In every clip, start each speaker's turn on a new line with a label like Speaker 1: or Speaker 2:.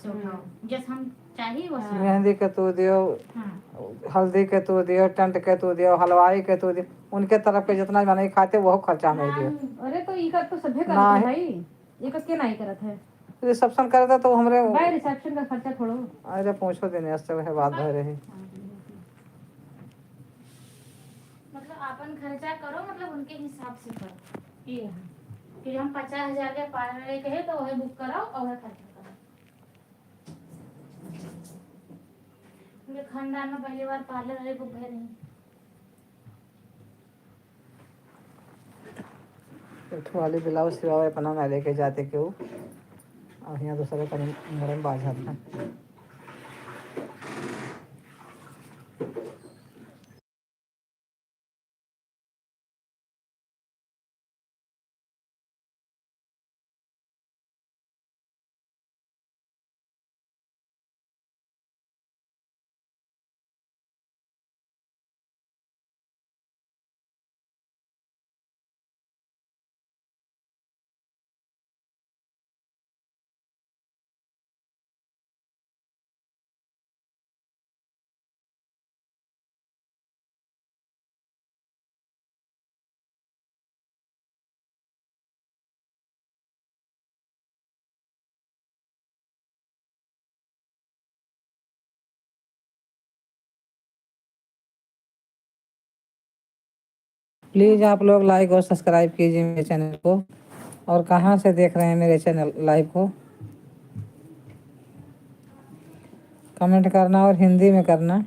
Speaker 1: से उठाओ, जैसे हम चाहिए वैसे।
Speaker 2: मेहंदी के तू दियो, हल्दी के तू दियो, टेंट के तू दियो, हलवाई के तू दियो, उनके तरफ के जितना नहीं खाते वो खर्चा नहीं दियो।
Speaker 3: अरे तो ई का तो सभे करत है भाई, ये का के नहीं करत है।
Speaker 2: रिसेप्शन करे था तो हमरे
Speaker 3: भाई रिसेप्शन का खर्चा थोड़ो।
Speaker 2: अरे पूछो देने से वह बात भर रही।
Speaker 1: मतलब अपन खर्चा करो, मतलब उनके हिसाब से करो। ये कि हम 50,000 के पार्लर के है तो वह बुक कराओ और वह खर्चा करो। मेरे खानदान में पहली बार पार्लर वाले बुक है नहीं।
Speaker 2: वाली ब्लाउज सिवाए अपना ना लेके जाते क्यों, और यहाँ दूसरे का नरम बाजार था। प्लीज़ आप लोग लाइक और सब्सक्राइब कीजिए मेरे चैनल को। और कहाँ से देख रहे हैं मेरे चैनल लाइव को, कमेंट करना और हिंदी में करना।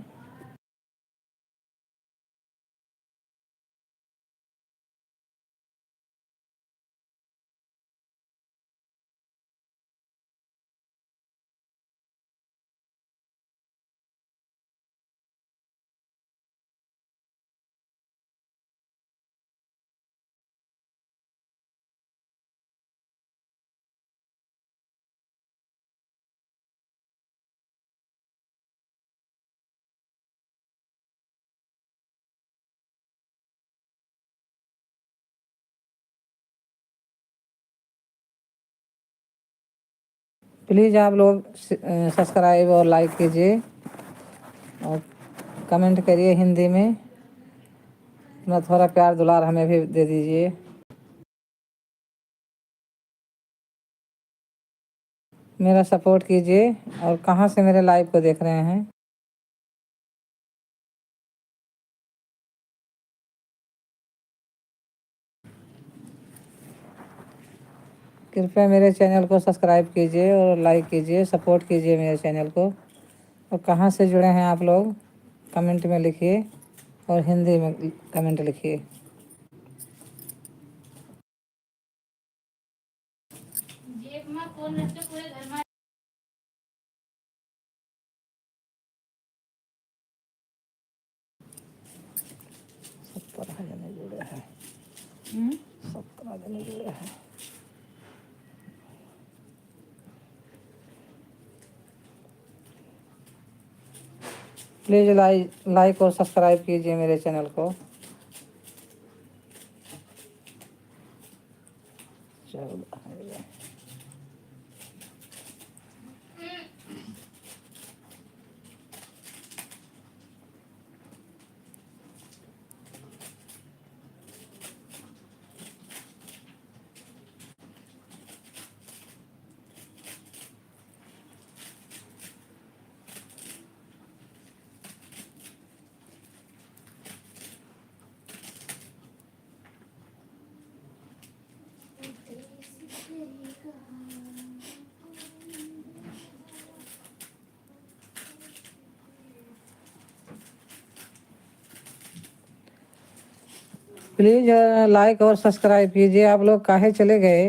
Speaker 2: प्लीज़ आप लोग सब्सक्राइब और लाइक कीजिए और कमेंट करिए हिंदी में। अपना थोड़ा प्यार दुलार हमें भी दे दीजिए। मेरा सपोर्ट कीजिए। और कहाँ से मेरे लाइव को देख रहे हैं, कृपया मेरे चैनल को सब्सक्राइब कीजिए और लाइक कीजिए, सपोर्ट कीजिए मेरे चैनल को। और कहाँ से जुड़े हैं आप लोग कमेंट में लिखिए और हिंदी में कमेंट लिखिए।
Speaker 1: जेब में फोन रख के पूरे घर में
Speaker 2: जुड़े हैं, 17 जने जुड़े हैं। प्लीज़ लाइक और सब्सक्राइब कीजिए मेरे चैनल को। चलो प्लीज़ लाइक और सब्सक्राइब कीजिए। आप लोग काहे चले गए?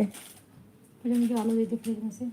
Speaker 3: मुझे आलू दे दे फ्रिज में से।